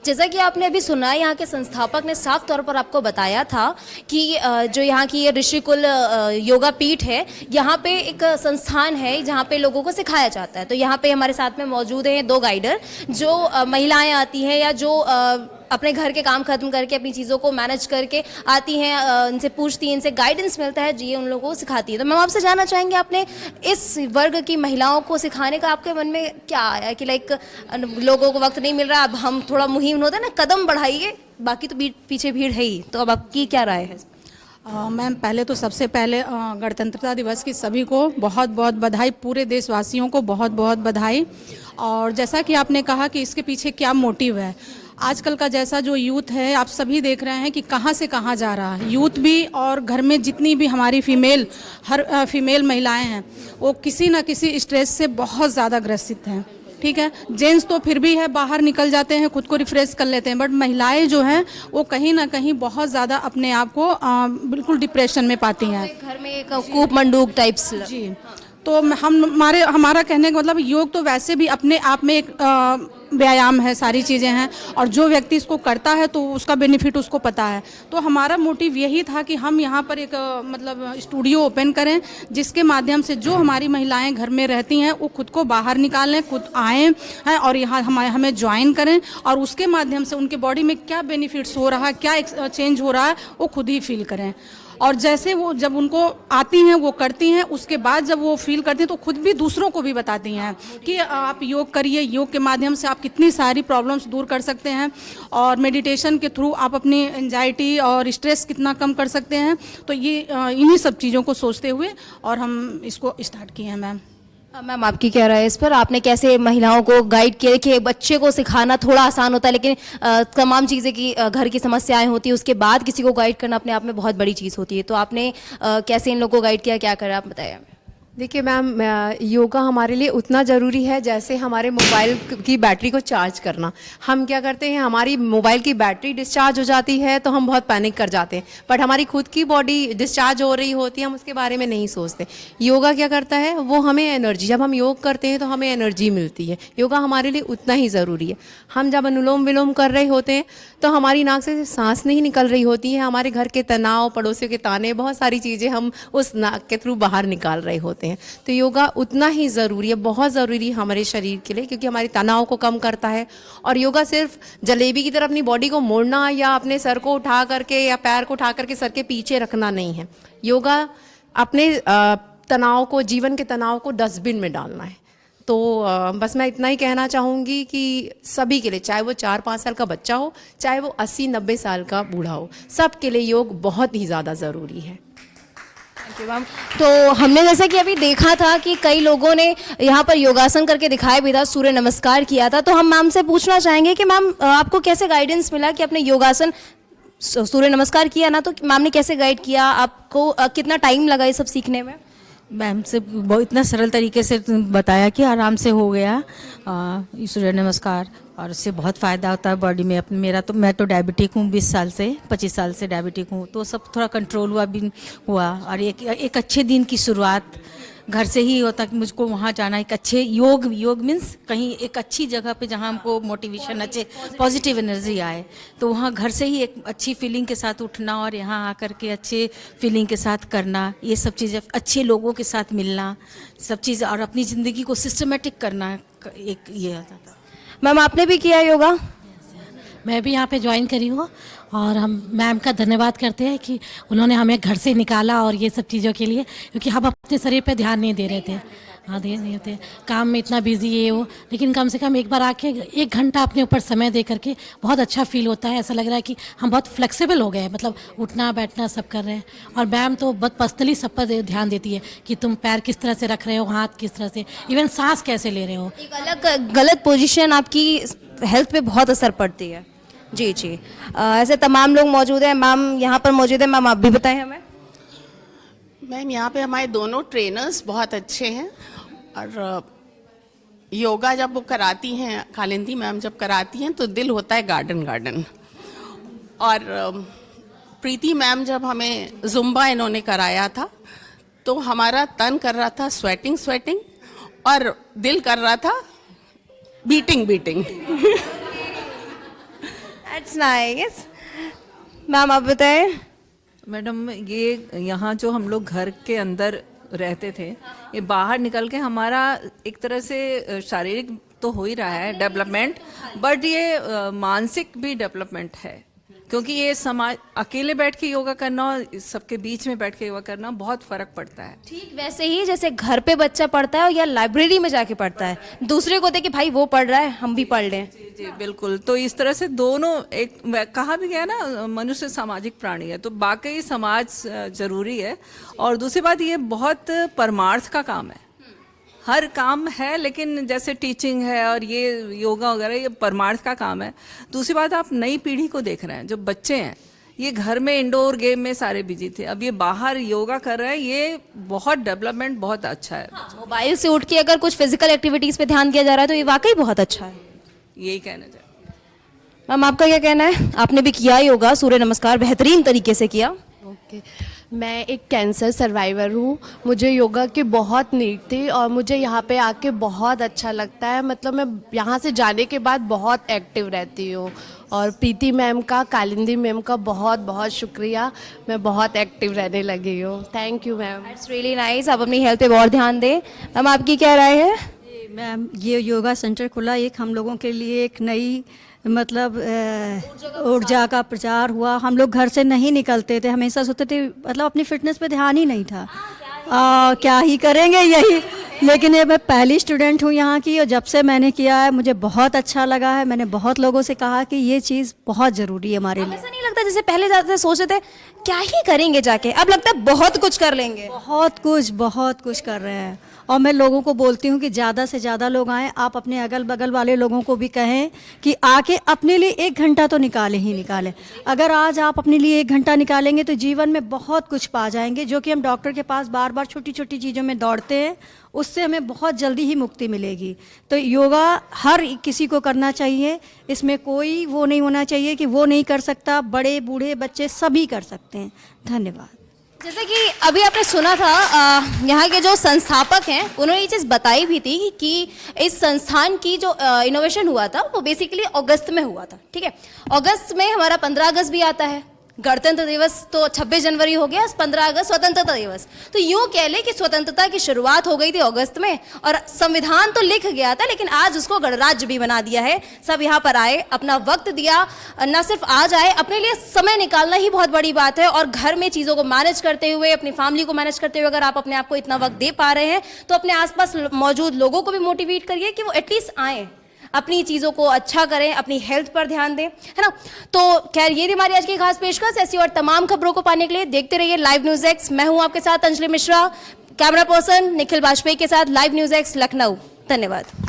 जैसा कि आपने अभी सुना, यहाँ के संस्थापक ने साफ तौर पर आपको बताया था कि जो यहाँ की ये ऋषिकुल योगा पीठ है, यहाँ पे एक संस्थान है जहाँ पे लोगों को सिखाया जाता है। तो यहाँ पे हमारे साथ में मौजूद हैं 2 गाइडर जो महिलाएं आती हैं या जो अपने घर के काम खत्म करके अपनी चीज़ों को मैनेज करके आती हैं, इनसे पूछती हैं, इनसे गाइडेंस मिलता है, जी ये उन लोगों को सिखाती है। तो मैम आपसे जानना चाहेंगे, आपने इस वर्ग की महिलाओं को सिखाने का आपके मन में क्या आया कि लाइक लोगों को वक्त नहीं मिल रहा, अब हम थोड़ा मुहिम होता है ना, कदम बढ़ाइए, बाकी तो पीछे भीड़ है ही, तो अब आपकी क्या राय है? मैम पहले तो सबसे पहले गणतंत्रता दिवस की सभी को बहुत बहुत बधाई, पूरे देशवासियों को बहुत बहुत बधाई। और जैसा कि आपने कहा कि इसके पीछे क्या मोटिव है, आजकल का जैसा जो यूथ है आप सभी देख रहे हैं कि कहाँ से कहाँ जा रहा है यूथ भी, और घर में जितनी भी हमारी फीमेल महिलाएं हैं वो किसी न किसी स्ट्रेस से बहुत ज़्यादा ग्रसित हैं। ठीक है, जेंट्स तो फिर भी है, बाहर निकल जाते हैं, खुद को रिफ्रेश कर लेते हैं, बट महिलाएं जो हैं वो कहीं ना कहीं बहुत ज़्यादा अपने आप को बिल्कुल डिप्रेशन में पाती हैं। घर में एक कूप मंडूक टाइप्स। जी, तो हमारा कहने का मतलब योग तो वैसे भी अपने आप में एक व्यायाम है, सारी चीज़ें हैं, और जो व्यक्ति इसको करता है तो उसका बेनिफिट उसको पता है। तो हमारा मोटिव यही था कि हम यहाँ पर एक मतलब स्टूडियो ओपन करें जिसके माध्यम से जो हमारी महिलाएं घर में रहती हैं वो खुद को बाहर निकालें, खुद आएँ हैं और यहाँ हमें ज्वाइन करें, और उसके माध्यम से उनके बॉडी में क्या बेनिफिट्स हो रहा है, क्या चेंज हो रहा है, वो खुद ही फील करें। और जैसे वो जब उनको आती हैं वो करती हैं, उसके बाद जब वो फील करती हैं तो खुद भी दूसरों को भी बताती हैं कि आप योग करिए, योग के माध्यम से आप कितनी सारी प्रॉब्लम्स दूर कर सकते हैं, और मेडिटेशन के थ्रू आप अपनी एंजाइटी और स्ट्रेस कितना कम कर सकते हैं। तो ये इन्हीं सब चीज़ों को सोचते हुए और हम इसको स्टार्ट किए हैं। मैम आपकी क्या राय है इस पर? आपने कैसे महिलाओं को गाइड किया? कि बच्चे को सिखाना थोड़ा आसान होता है, लेकिन तमाम चीज़ें की घर की समस्याएं होती है, उसके बाद किसी को गाइड करना अपने आप में बहुत बड़ी चीज़ होती है। तो आपने कैसे इन लोगों को गाइड किया, क्या करा, आप बताइए। देखिए मैम, योगा हमारे लिए उतना ज़रूरी है जैसे हमारे मोबाइल की बैटरी को चार्ज करना। हम क्या करते हैं, हमारी मोबाइल की बैटरी डिस्चार्ज हो जाती है तो हम बहुत पैनिक कर जाते हैं, बट हमारी खुद की बॉडी डिस्चार्ज हो रही होती है, हम उसके बारे में नहीं सोचते। योगा क्या करता है, वो हमें एनर्जी, जब हम योग करते हैं तो हमें एनर्जी मिलती है। योगा हमारे लिए उतना ही ज़रूरी है। हम जब अनुलोम विलोम कर रहे होते हैं तो हमारी नाक से सांस नहीं निकल रही होती है, हमारे घर के तनाव, पड़ोसियों के ताने, बहुत सारी चीज़ें हम उस नाक के थ्रू बाहर निकाल रहे होते हैं। तो योगा उतना ही ज़रूरी है, बहुत ज़रूरी है हमारे शरीर के लिए, क्योंकि हमारे तनाव को कम करता है। और योगा सिर्फ जलेबी की तरह अपनी बॉडी को मोड़ना या अपने सर को उठा करके या पैर को उठा करके सर के पीछे रखना नहीं है। योगा अपने तनाव को, जीवन के तनाव को डस्टबिन में डालना है। तो बस मैं इतना ही कहना चाहूँगी कि सभी के लिए, चाहे वो 4-5 साल का बच्चा हो, चाहे वो 80-90 साल का बूढ़ा हो, सब के लिए योग बहुत ही ज़्यादा ज़रूरी है। मैम, तो हमने जैसे कि अभी देखा था कि कई लोगों ने यहाँ पर योगासन करके दिखाया भी था, सूर्य नमस्कार किया था। तो हम मैम से पूछना चाहेंगे कि मैम आपको कैसे गाइडेंस मिला कि अपने योगासन, सूर्य नमस्कार किया ना, तो मैम ने कैसे गाइड किया आपको, कितना टाइम लगा ये सब सीखने में? मैम से बहुत इतना सरल तरीके से बताया कि आराम से हो गया सूर्य नमस्कार, और उससे बहुत फ़ायदा होता है बॉडी में। मैं तो डायबिटिक हूँ, 20 साल से 25 साल से डायबिटिक हूँ, तो सब थोड़ा कंट्रोल हुआ। और एक अच्छे दिन की शुरुआत घर से ही होता कि मुझको वहाँ जाना, एक अच्छे योग मीन्स कहीं एक अच्छी जगह पे जहाँ हमको मोटिवेशन, अच्छे पॉजिटिव एनर्जी आए, तो वहाँ घर से ही एक अच्छी फीलिंग के साथ उठना और यहाँ आकर के अच्छे फीलिंग के साथ करना, ये सब चीज़ें, अच्छे लोगों के साथ मिलना, सब चीज़, और अपनी ज़िंदगी को सिस्टमेटिक करना, एक ये आता था। मैम आपने भी किया योगा? मैं भी यहाँ पे ज्वाइन करी हूँ, और हम मैम का धन्यवाद करते हैं कि उन्होंने हमें घर से निकाला और ये सब चीज़ों के लिए, क्योंकि हम अपने शरीर पे ध्यान नहीं दे रहे थे। हाँ, दे नहीं होते, काम में इतना बिजी ये हो, लेकिन कम से कम एक बार आके 1 घंटा अपने ऊपर समय दे करके बहुत अच्छा फील होता है। ऐसा लग रहा है कि हम बहुत फ्लेक्सिबल हो गए हैं, मतलब उठना बैठना सब कर रहे हैं। और मैम तो बहुत पर्सनली सब पर ध्यान देती है कि तुम पैर किस तरह से रख रहे हो, हाथ किस तरह से, इवन सांस कैसे ले रहे हो। एक अलग गलत पोजीशन आपकी हेल्थ पे बहुत असर पड़ती है। जी जी, ऐसे तमाम लोग मौजूद हैं। मैम यहाँ पर मौजूद है, मैम आप भी बताएं हमें। मैम यहाँ पे हमारे दोनों ट्रेनर्स बहुत अच्छे हैं, और योगा जब वो कराती हैं, कालिंदी मैम जब कराती हैं तो दिल होता है गार्डन। और प्रीति मैम जब हमें जुम्बा इन्होंने कराया था तो हमारा तन कर रहा था स्वेटिंग और दिल कर रहा था बीटिंग दैट्स नाइस। मैम आप बताएं। मैडम ये यहाँ जो हम लोग घर के अंदर रहते थे, ये बाहर निकल के हमारा एक तरह से शारीरिक तो हो ही रहा है डेवलपमेंट, बट ये मानसिक भी डेवलपमेंट है, क्योंकि ये समाज अकेले बैठ के योगा करना और सबके बीच में बैठ के योगा करना बहुत फर्क पड़ता है। ठीक वैसे ही जैसे घर पे बच्चा पढ़ता है या लाइब्रेरी में जाके पढ़ता है, दूसरे को देख के भाई वो पढ़ रहा है हम भी पढ़ लें। जी बिल्कुल। तो इस तरह से दोनों, एक कहा भी गया ना मनुष्य सामाजिक प्राणी है, तो वाकई समाज जरूरी है। और दूसरी बात ये बहुत परमार्थ का काम है, हर काम है, लेकिन जैसे टीचिंग है और ये योगा वगैरह ये परमार्थ का काम है। दूसरी बात आप नई पीढ़ी को देख रहे हैं, जो बच्चे हैं ये घर में इंडोर गेम में सारे बिजी थे, अब ये बाहर योगा कर रहे हैं, ये बहुत डेवलपमेंट बहुत अच्छा है। मोबाइल से उठ के अगर कुछ फिजिकल एक्टिविटीज पे ध्यान दिया जा रहा है तो ये वाकई बहुत अच्छा है। यही कहना चाहिए। मैम आपका क्या कहना है? आपने भी किया योगा, सूर्य नमस्कार बेहतरीन तरीके से किया। ओके मैं एक कैंसर सर्वाइवर हूँ, मुझे योगा की बहुत नीड थी और मुझे यहाँ पे आके बहुत अच्छा लगता है। मतलब मैं यहाँ से जाने के बाद बहुत एक्टिव रहती हूँ और प्रीति मैम का, कालिंदी मैम का बहुत बहुत शुक्रिया, मैं बहुत एक्टिव रहने लगी हूँ। Thank you ma'am. It's really nice. आप अपनी हेल्थ पे बहुत ध्यान दें। मैम आपकी क्या राय है? मैम ये योगा सेंटर खुला, एक हम लोगों के लिए एक नई मतलब ऊर्जा का प्रचार हुआ। हम लोग घर से नहीं निकलते थे, हमेशा सोचते थे मतलब अपनी फिटनेस पे ध्यान ही नहीं था, क्या ही करेंगे यही। लेकिन ये मैं पहली स्टूडेंट हूँ यहाँ की और जब से मैंने किया है मुझे बहुत अच्छा लगा है। मैंने बहुत लोगों से कहा कि ये चीज़ बहुत ज़रूरी है हमारे लिए। ऐसा नहीं लगता जैसे पहले जाते सोचते थे क्या ही करेंगे जाके, अब लगता है बहुत कुछ कर लेंगे। बहुत कुछ कर रहे हैं और मैं लोगों को बोलती हूँ कि ज़्यादा से ज़्यादा लोग आएँ। आप अपने अगल बगल वाले लोगों को भी कहें कि आके अपने लिए 1 घंटा तो निकालें ही निकालें। अगर आज आप अपने लिए 1 घंटा निकालेंगे तो जीवन में बहुत कुछ पा जाएंगे, जो कि हम डॉक्टर के पास बार बार छोटी छोटी चीज़ों में दौड़ते हैं, उससे हमें बहुत जल्दी ही मुक्ति मिलेगी। तो योगा हर किसी को करना चाहिए, इसमें कोई वो नहीं होना चाहिए कि वो नहीं कर सकता, बड़े बूढ़े बच्चे सभी कर सकते हैं। धन्यवाद। जैसे कि अभी आपने सुना था यहाँ के जो संस्थापक हैं उन्होंने ये चीज़ बताई भी थी कि इस संस्थान की जो इनोवेशन हुआ था वो बेसिकली अगस्त में हुआ था। ठीक है, अगस्त में हमारा 15 अगस्त भी आता है, गणतंत्र दिवस तो 26 जनवरी हो गया, 15 अगस्त स्वतंत्रता दिवस। तो यूँ कह ले कि स्वतंत्रता की शुरुआत हो गई थी अगस्त में और संविधान तो लिख गया था, लेकिन आज उसको गणराज्य भी बना दिया है। सब यहाँ पर आए, अपना वक्त दिया, न सिर्फ आज आए, अपने लिए समय निकालना ही बहुत बड़ी बात है। और घर में चीज़ों को मैनेज करते हुए, अपनी फैमिली को मैनेज करते हुए अगर आप अपने आप को इतना वक्त दे पा रहे हैं तो अपने आसपास मौजूद लोगों को भी मोटिवेट करिए कि वो एटलीस्ट आएँ, अपनी चीज़ों को अच्छा करें, अपनी हेल्थ पर ध्यान दें, है ना। तो खैर ये थी हमारी आज की खास पेशकश। ऐसी और तमाम खबरों को पाने के लिए देखते रहिए लाइव न्यूज़ एक्स। मैं हूं आपके साथ अंजलि मिश्रा, कैमरा पर्सन निखिल वाजपेयी के साथ लाइव न्यूज़ एक्स लखनऊ। धन्यवाद।